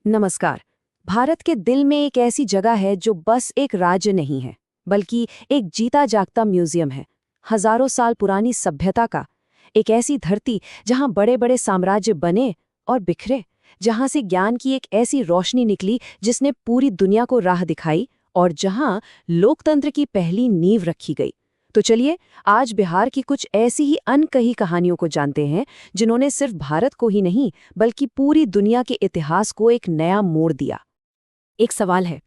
नमस्कार। भारत के दिल में एक ऐसी जगह है जो बस एक राज्य नहीं है, बल्कि एक जीता जागता म्यूजियम है। हजारों साल पुरानी सभ्यता का एक ऐसी धरती जहां बड़े बड़े साम्राज्य बने और बिखरे, जहां से ज्ञान की एक ऐसी रोशनी निकली जिसने पूरी दुनिया को राह दिखाई, और जहां लोकतंत्र की पहली नींव रखी गई। तो चलिए आज बिहार की कुछ ऐसी ही अनकही कहानियों को जानते हैं, जिन्होंने सिर्फ भारत को ही नहीं बल्कि पूरी दुनिया के इतिहास को एक नया मोड़ दिया। एक सवाल है,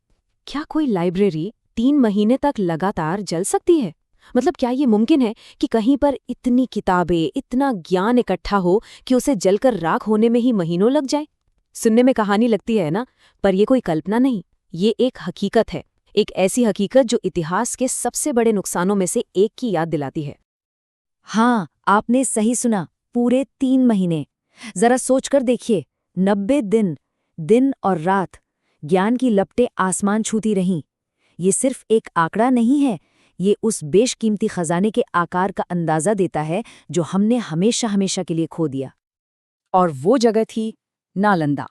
क्या कोई लाइब्रेरी 3 महीने तक लगातार जल सकती है? मतलब क्या ये मुमकिन है कि कहीं पर इतनी किताबें, इतना ज्ञान इकट्ठा हो कि उसे जलकर राख होने में ही महीनों लग जाए? सुनने में कहानी लगती है ना, पर यह कोई कल्पना नहीं, ये एक हकीकत है। एक ऐसी हकीकत जो इतिहास के सबसे बड़े नुकसानों में से एक की याद दिलाती है। हाँ, आपने सही सुना, पूरे 3 महीने। जरा सोचकर देखिए, 90 दिन, दिन और रात, ज्ञान की लपटें आसमान छूती रहीं। ये सिर्फ एक आंकड़ा नहीं है, ये उस बेशकीमती खजाने के आकार का अंदाजा देता है जो हमने हमेशा हमेशा के लिए खो दिया। और वो जगह थी नालंदा।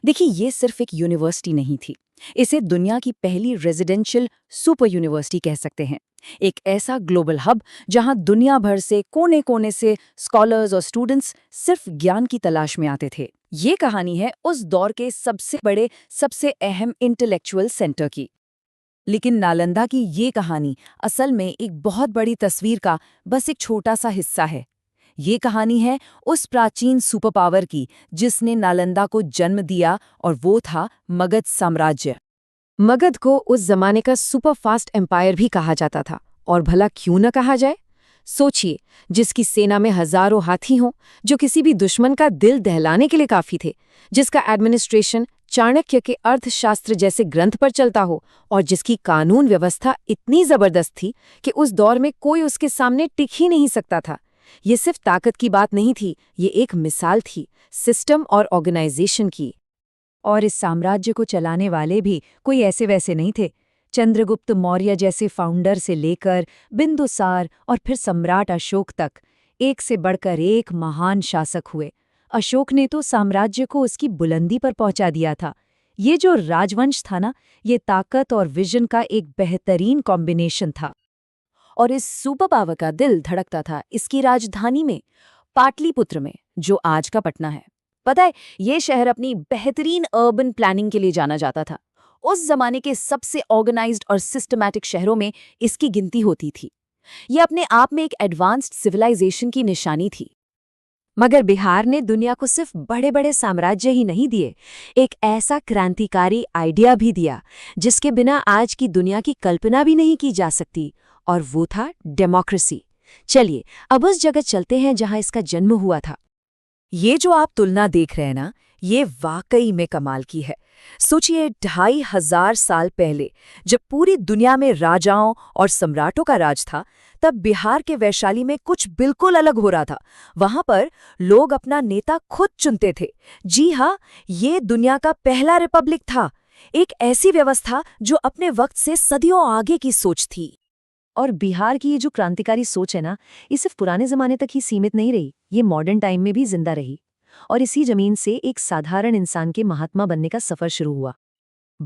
देखिए, ये सिर्फ एक यूनिवर्सिटी नहीं थी, इसे दुनिया की पहली रेजिडेंशियल सुपर यूनिवर्सिटी कह सकते हैं। एक ऐसा ग्लोबल हब जहां दुनिया भर से कोने कोने से स्कॉलर्स और स्टूडेंट्स सिर्फ ज्ञान की तलाश में आते थे। ये कहानी है उस दौर के सबसे बड़े, सबसे अहम इंटेलेक्चुअल सेंटर की। लेकिन नालंदा की ये कहानी असल में एक बहुत बड़ी तस्वीर का बस एक छोटा सा हिस्सा है। ये कहानी है उस प्राचीन सुपर पावर की जिसने नालंदा को जन्म दिया, और वो था मगध साम्राज्य। मगध को उस जमाने का सुपर फास्ट एम्पायर भी कहा जाता था, और भला क्यों न कहा जाए? सोचिए, जिसकी सेना में हजारों हाथी हों, जो किसी भी दुश्मन का दिल दहलाने के लिए काफी थे, जिसका एडमिनिस्ट्रेशन चाणक्य के अर्थशास्त्र जैसे ग्रंथ पर चलता हो, और जिसकी कानून व्यवस्था इतनी जबरदस्त थी कि उस दौर में कोई उसके सामने टिक ही नहीं सकता था। ये सिर्फ ताकत की बात नहीं थी, ये एक मिसाल थी सिस्टम और ऑर्गेनाइजेशन की। और इस साम्राज्य को चलाने वाले भी कोई ऐसे वैसे नहीं थे। चंद्रगुप्त मौर्य जैसे फाउंडर से लेकर बिंदुसार और फिर सम्राट अशोक तक, एक से बढ़कर एक महान शासक हुए। अशोक ने तो साम्राज्य को उसकी बुलंदी पर पहुंचा दिया था। ये जो राजवंश था ना, ये ताकत और विजन का एक बेहतरीन कॉम्बिनेशन था। और इस सुपर पावर का दिल धड़कता था इसकी राजधानी में, पाटलिपुत्र में, जो आज का पटना है। पता है, ये शहर अपनी बेहतरीन अर्बन प्लानिंग के लिए जाना जाता था। उस जमाने के सबसे ऑर्गेनाइज्ड और सिस्टमैटिक शहरों में इसकी गिनती होती थी। ये अपने आप में एक एडवांस्ड सिविलाइजेशन की निशानी थी। मगर बिहार ने दुनिया को सिर्फ बड़े बड़े साम्राज्य ही नहीं दिए, एक ऐसा क्रांतिकारी आइडिया भी दिया जिसके बिना आज की दुनिया की कल्पना भी नहीं की जा सकती, और वो था डेमोक्रेसी। चलिए अब उस जगह चलते हैं जहां इसका जन्म हुआ था। ये जो आप तुलना देख रहे हैं ना, ये वाकई में कमाल की है। सोचिए, 2500 साल पहले जब पूरी दुनिया में राजाओं और सम्राटों का राज था, तब बिहार के वैशाली में कुछ बिल्कुल अलग हो रहा था। वहां पर लोग अपना नेता खुद चुनते थे। जी हाँ, ये दुनिया का पहला रिपब्लिक था, एक ऐसी व्यवस्था जो अपने वक्त से सदियों आगे की सोच थी। और बिहार की ये जो क्रांतिकारी सोच है ना, ये सिर्फ पुराने जमाने तक ही सीमित नहीं रही, ये मॉडर्न टाइम में भी जिंदा रही। और इसी जमीन से एक साधारण इंसान के महात्मा बनने का सफर शुरू हुआ।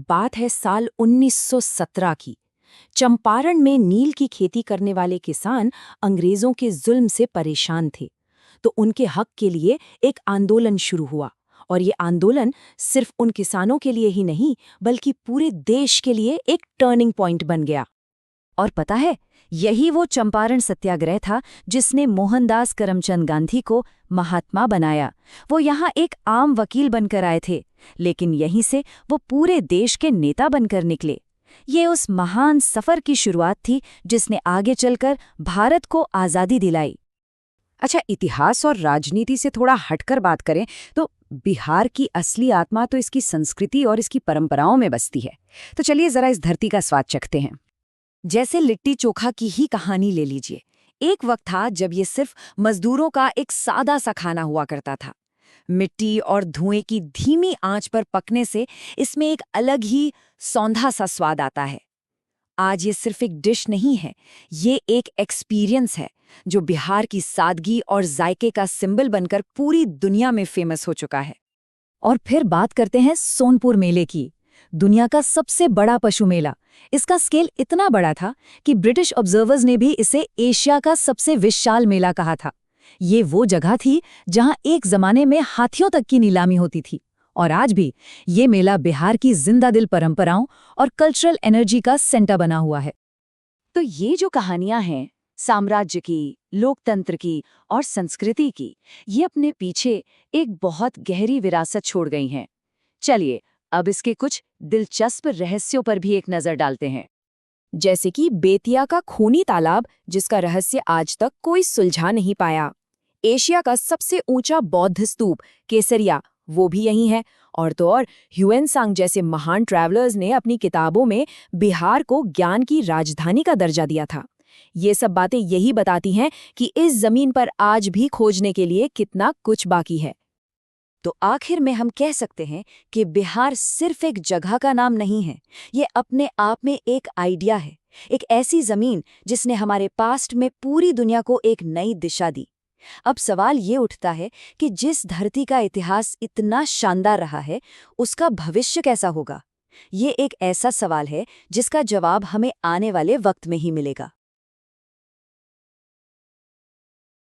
बात है साल 1917 की। चंपारण में नील की खेती करने वाले किसान अंग्रेजों के जुल्म से परेशान थे, तो उनके हक के लिए एक आंदोलन शुरू हुआ। और ये आंदोलन सिर्फ उन किसानों के लिए ही नहीं, बल्कि पूरे देश के लिए एक टर्निंग पॉइंट बन गया। और पता है, यही वो चंपारण सत्याग्रह था जिसने मोहनदास करमचंद गांधी को महात्मा बनाया। वो यहाँ एक आम वकील बनकर आए थे, लेकिन यहीं से वो पूरे देश के नेता बनकर निकले। ये उस महान सफर की शुरुआत थी जिसने आगे चलकर भारत को आज़ादी दिलाई। अच्छा, इतिहास और राजनीति से थोड़ा हटकर बात करें तो बिहार की असली आत्मा तो इसकी संस्कृति और इसकी परंपराओं में बसती है। तो चलिए जरा इस धरती का स्वाद चखते हैं। जैसे लिट्टी चोखा की ही कहानी ले लीजिए। एक वक्त था जब ये सिर्फ मजदूरों का एक सादा सा खाना हुआ करता था। मिट्टी और धुएं की धीमी आंच पर पकने से इसमें एक अलग ही सौंधा सा स्वाद आता है। आज ये सिर्फ एक डिश नहीं है, ये एक एक्सपीरियंस है जो बिहार की सादगी और जायके का सिंबल बनकर पूरी दुनिया में फेमस हो चुका है। और फिर बात करते हैं सोनपुर मेले की, दुनिया का सबसे बड़ा पशु मेला। इसका स्केल इतना बड़ा था कि ब्रिटिश ऑब्जर्वर्स ने भी इसे एशिया का सबसे विशाल मेला कहा था। ये वो जगह थी जहां एक जमाने में हाथियों तक की नीलामी होती थी, और आज भी ये मेला बिहार की जिंदा दिल परंपराओं और कल्चरल एनर्जी का सेंटर बना हुआ है। तो ये जो कहानियां हैं साम्राज्य की, लोकतंत्र की और संस्कृति की, ये अपने पीछे एक बहुत गहरी विरासत छोड़ गई हैं। चलिए अब इसके कुछ दिलचस्प रहस्यों पर भी एक नजर डालते हैं। जैसे कि बेतिया का खूनी तालाब, जिसका रहस्य आज तक कोई सुलझा नहीं पाया। एशिया का सबसे ऊंचा बौद्ध स्तूप केसरिया, वो भी यही है। और तो और ह्यूएन जैसे महान ट्रैवलर्स ने अपनी किताबों में बिहार को ज्ञान की राजधानी का दर्जा दिया था। ये सब बातें यही बताती हैं कि इस जमीन पर आज भी खोजने के लिए कितना कुछ बाकी है। तो आखिर में हम कह सकते हैं कि बिहार सिर्फ एक जगह का नाम नहीं है, ये अपने आप में एक आइडिया है, एक ऐसी जमीन जिसने हमारे पास्ट में पूरी दुनिया को एक नई दिशा दी। अब सवाल ये उठता है कि जिस धरती का इतिहास इतना शानदार रहा है, उसका भविष्य कैसा होगा? ये एक ऐसा सवाल है जिसका जवाब हमें आने वाले वक्त में ही मिलेगा।